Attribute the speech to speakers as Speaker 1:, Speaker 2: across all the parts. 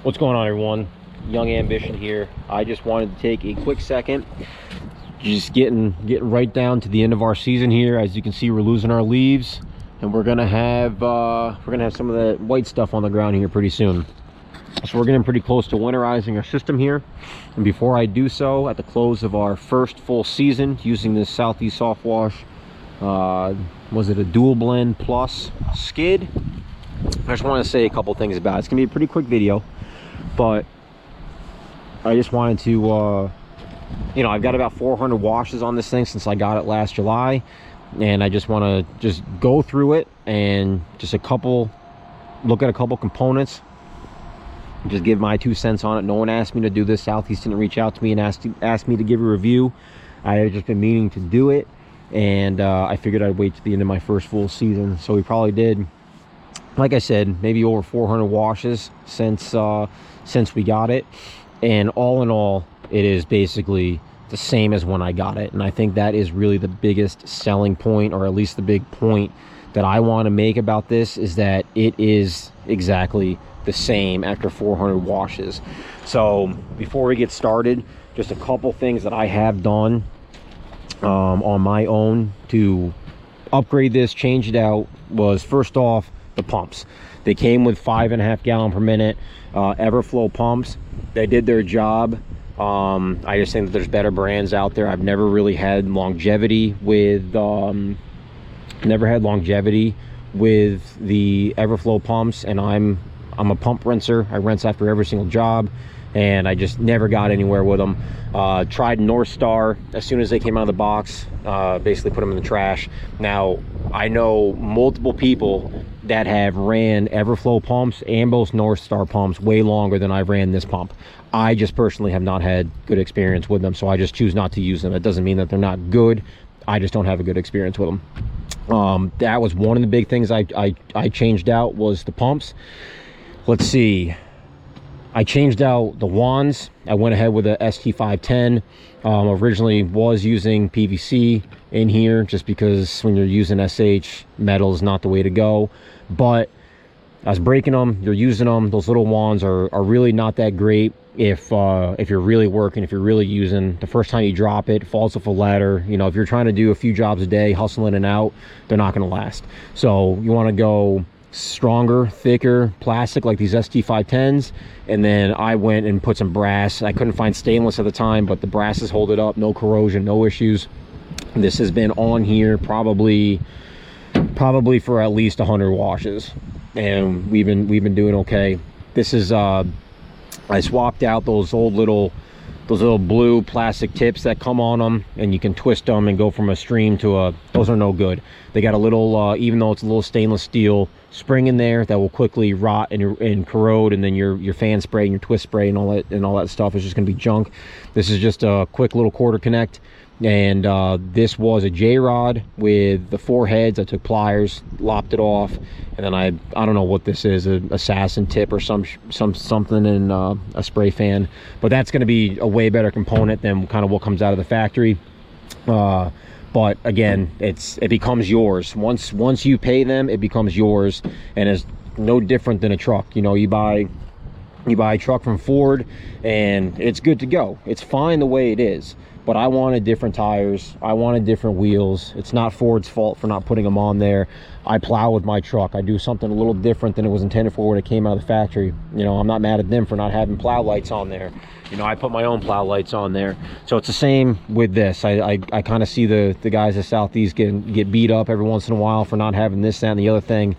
Speaker 1: What's going on, everyone? Young Ambition here. I just wanted to take a quick second, just getting right down to the end of our season here. As you can see, we're losing our leaves, and we're gonna have some of the white stuff on the ground here pretty soon. So we're getting pretty close to winterizing our system here. And before I do so, at the close of our first full season using this Southeast Softwash, was it a dual blend plus skid? I just want to say a couple things about it. It's gonna be a pretty quick video, but I just wanted to you know, I've got about 400 washes on this thing since I got it last July, and I just want to just go through it and just look at a couple components, just give my 2 cents on it. No one asked me to do this. Southeast didn't reach out to me and asked me to give a review. I had just been meaning to do it, and I figured I'd wait to the end of my first full season. So we probably did, like I said, maybe over 400 washes since we got it, and all in all, it is basically the same as when I got it. And I think that is really the biggest selling point, or at least the big point that I want to make about this, is that it is exactly the same after 400 washes. So before we get started, just a couple things that I have done on my own to upgrade this, change it out, was first off, the pumps. They came with 5.5 gallon per minute Everflow pumps. They did their job. I just think that there's better brands out there. I've never really had longevity with the Everflow pumps, and I'm a pump rinser. I rinse after every single job, and I just never got anywhere with them. Tried North Star as soon as they came out of the box, basically put them in the trash. Now, I know multiple people that have ran Everflow pumps and both North Star pumps way longer than I've ran this pump. I just personally have not had good experience with them, so I just choose not to use them. It doesn't mean that they're not good. I just don't have a good experience with them. That was one of the big things I changed out, was the pumps. Let's see. I changed out the wands. I went ahead with a ST510. Originally was using PVC in here, just because when you're using SH, metal is not the way to go. But I was breaking them, you're using them. Those little wands are really not that great if you're really working, if you're really using. The first time you drop it, falls off a ladder. You know, if you're trying to do a few jobs a day, hustling and out, they're not going to last. So you want to go stronger, thicker plastic like these ST510s. And then I went and put some brass. I couldn't find stainless at the time, but the brasses hold it up, no corrosion, no issues. This has been on here probably for at least 100 washes, and we've been doing okay. This is I swapped out those little blue plastic tips that come on them, and you can twist them and go from a stream to a, those are no good. They got a little even though it's a little stainless steel spring in there that will quickly rot and corrode, and then your fan spray and your twist spray and all that stuff is just going to be junk. This is just a quick little quarter connect. And this was a J-rod with the 4 heads. I took pliers, lopped it off, and then I don't know what this is, a assassin tip or something in a spray fan. But that's going to be a way better component than kind of what comes out of the factory. But again, it becomes yours once you pay them. It becomes yours, and it's no different than a truck. You know, you buy a truck from Ford, and it's good to go. It's fine the way it is. But I wanted different tires. I wanted different wheels. It's not Ford's fault for not putting them on there. I plow with my truck. I do something a little different than it was intended for when it came out of the factory. You know, I'm not mad at them for not having plow lights on there. You know, I put my own plow lights on there. So it's the same with this. I kind of see the guys at Southeast get beat up every once in a while for not having this, that, and the other thing.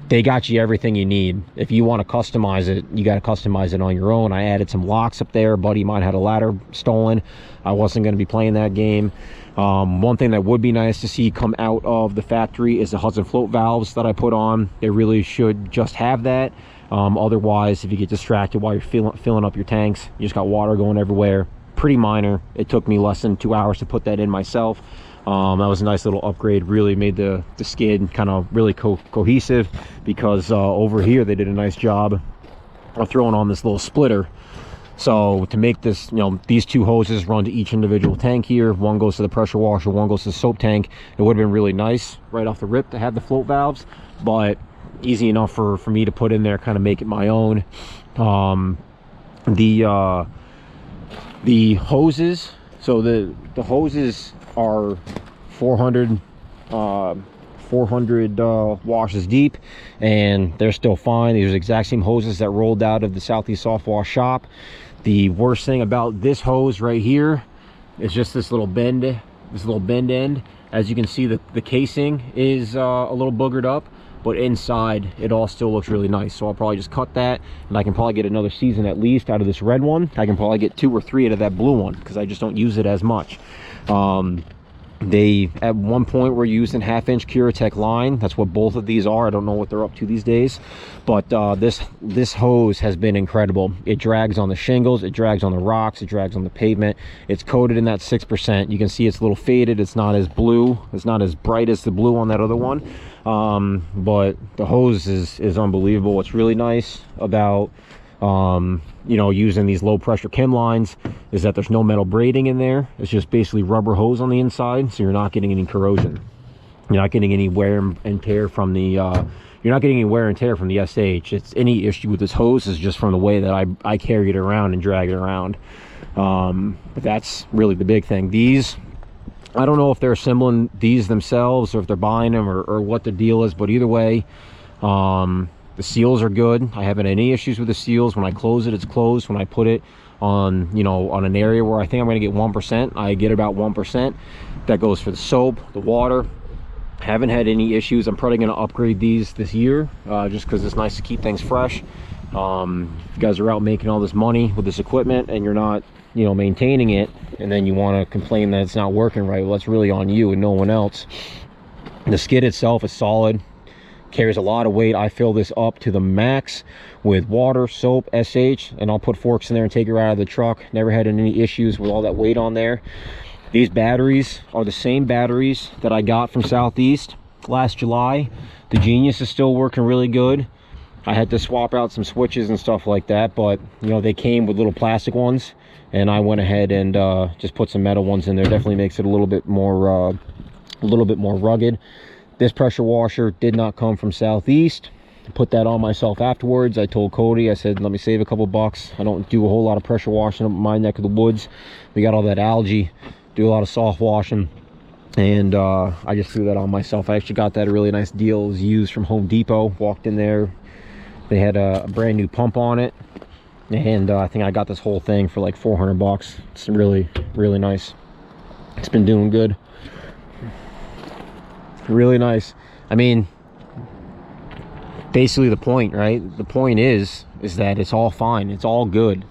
Speaker 1: They got you everything you need. If you want to customize it, you got to customize it on your own. I added some locks up there. Buddy might had a ladder stolen. I wasn't going to be playing that game. One thing that would be nice to see come out of the factory is the Hudson float valves that I put on. They really should just have that. Otherwise, if you get distracted while you're filling up your tanks, you just got water going everywhere. Pretty minor. It took me less than 2 hours to put that in myself. That was a nice little upgrade. Really made the skid kind of really cohesive, because over here they did a nice job of throwing on this little splitter. So to make this, you know, these 2 hoses run to each individual tank here. One goes to the pressure washer, one goes to the soap tank. It would have been really nice right off the rip to have the float valves, but easy enough for me to put in there, kind of make it my own. The hoses, so the hoses are 400 washes deep, and they're still fine. These are the exact same hoses that rolled out of the Southeast Softwash shop. The worst thing about this hose right here is just this little bend end. As you can see, the casing is a little boogered up, but inside it all still looks really nice. So I'll probably just cut that, and I can probably get another season at least out of this red one. I can probably get 2 or 3 out of that blue one, because I just don't use it as much. They at one point were using 1/2-inch Curatech line. That's what both of these are. I don't know what they're up to these days, but this hose has been incredible. It drags on the shingles, it drags on the rocks, it drags on the pavement. It's coated in that 6%. You can see it's a little faded. It's not as blue, it's not as bright as the blue on that other one, but the hose is unbelievable. What's really nice about you know, using these low pressure chem lines is that there's no metal braiding in there. It's just basically rubber hose on the inside, so you're not getting any corrosion. You're not getting any wear and tear from the you're not getting any wear and tear from the SH. It's any issue with this hose is just from the way that I carry it around and drag it around. But that's really the big thing. These, I don't know if they're assembling these themselves or if they're buying them or what the deal is, but either way, the seals are good. I haven't had any issues with the seals. When I close it, it's closed. When I put it on, you know, on an area where I think I'm going to get 1%, I get about 1%. That goes for the soap, the water. Haven't had any issues. I'm probably going to upgrade these this year, just because it's nice to keep things fresh. If you guys are out making all this money with this equipment and you're not, you know, maintaining it, and then you want to complain that it's not working right, well, that's really on you and no one else. The skid itself is solid. Carries a lot of weight. I fill this up to the max with water, soap, SH, and I'll put forks in there and take her out of the truck. Never had any issues with all that weight on there. These batteries are the same batteries that I got from Southeast last July. The Genius is still working really good. I had to swap out some switches and stuff like that, but you know, they came with little plastic ones, and I went ahead and just put some metal ones in there. Definitely makes it a little bit more rugged. This pressure washer did not come from Southeast. I put that on myself afterwards. I told Cody, I said, let me save a couple bucks. I don't do a whole lot of pressure washing up in my neck of the woods. We got all that algae, do a lot of soft washing, and I just threw that on myself. I actually got that at a really nice deal. It was used from Home Depot. Walked in there, they had a brand new pump on it, and I think I got this whole thing for like 400 bucks. It's really nice. It's been doing good. Really nice. I mean, basically the point, right? The point is that it's all fine. It's all good.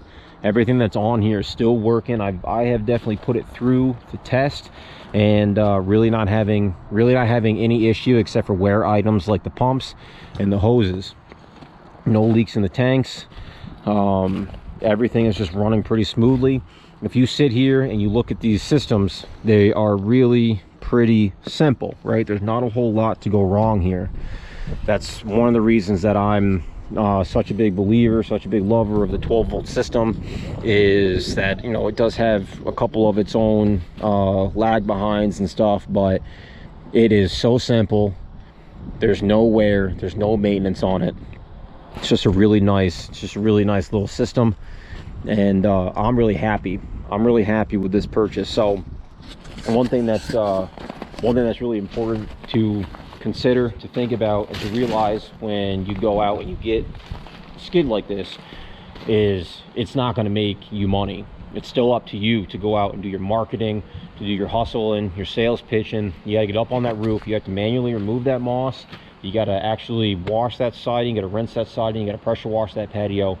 Speaker 1: Everything that's on here is still working. I have definitely put it through the test, and really not having any issue except for wear items like the pumps and the hoses. No leaks in the tanks. Everything is just running pretty smoothly. If you sit here and you look at these systems, they are really pretty simple, right? There's not a whole lot to go wrong here. That's one of the reasons that I'm such a big believer, such a big lover of the 12-volt system, is that, you know, it does have a couple of its own lag behinds and stuff, but it is so simple. There's no wear, there's no maintenance on it. It's just a really nice little system, and I'm really happy with this purchase. So one thing that's really important to consider, to think about, and to realize when you go out and you get a skid like this is it's not going to make you money. It's still up to you to go out and do your marketing, to do your hustling, your sales pitching. You got to get up on that roof. You have to manually remove that moss. You got to actually wash that siding. You got to rinse that siding. You got to pressure wash that patio.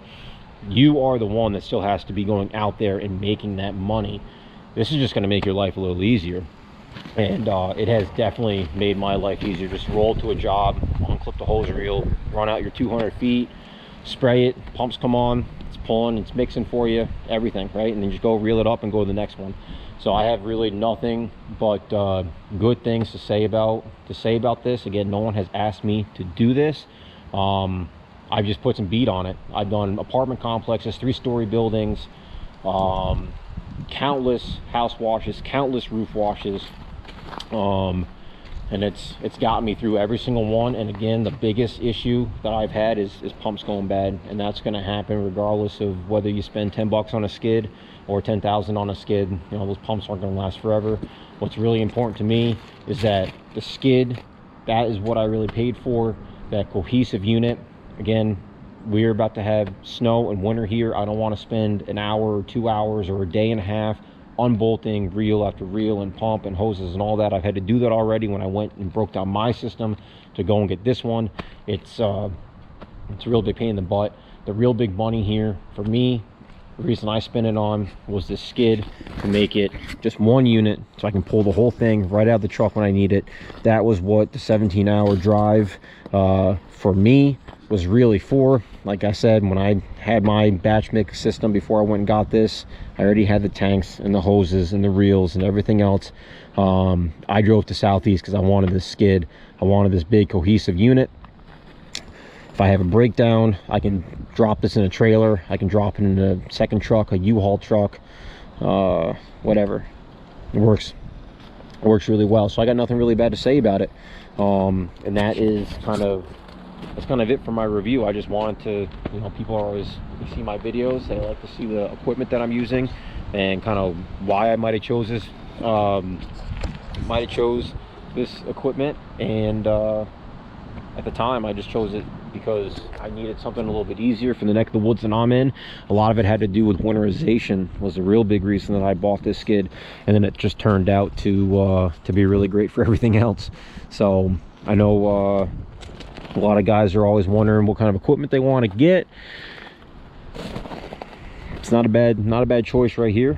Speaker 1: You are the one that still has to be going out there and making that money. This is just going to make your life a little easier, and it has definitely made my life easier. Just roll to a job, unclip the hose reel, run out your 200 feet, spray it, pumps come on, it's pulling, it's mixing for you, everything, right? And then just go reel it up and go to the next one. So I have really nothing but good things to say about this. Again, no one has asked me to do this. I've just put some beat on it. I've done apartment complexes, 3-story buildings, countless house washes, countless roof washes, and it's got me through every single one. And again, the biggest issue that I've had is pumps going bad, and that's going to happen regardless of whether you spend 10 bucks on a skid or 10,000 on a skid. You know, those pumps aren't going to last forever. What's really important to me is that the skid, that is what I really paid for, that cohesive unit. Again, we're about to have snow and winter here. I don't want to spend an hour or 2 hours or a day and a half unbolting reel after reel and pump and hoses and all that. I've had to do that already when I went and broke down my system to go and get this one. It's a real big pain in the butt. The real big money here for me, the reason I spent it on, was this skid to make it just one unit so I can pull the whole thing right out of the truck when I need it. That was what the 17-hour drive for me was really for. Like I said, when I had my batch mix system before I went and got this, I already had the tanks and the hoses and the reels and everything else. I drove to Southeast because I wanted this skid. I wanted this big cohesive unit. If I have a breakdown, I can drop this in a trailer. I can drop it in a second truck, a U-Haul truck, whatever. It works really well. So I got nothing really bad to say about it. And that's kind of it for my review. I just wanted to, you know, people are always, you see my videos, they like to see the equipment that I'm using and kind of why I might have chose this equipment. And at the time I just chose it because I needed something a little bit easier for the neck of the woods that I'm in. A lot of it had to do with winterization, was the real big reason that I bought this skid, and then it just turned out to be really great for everything else. So I know a lot of guys are always wondering what kind of equipment they want to get. It's not a bad choice right here.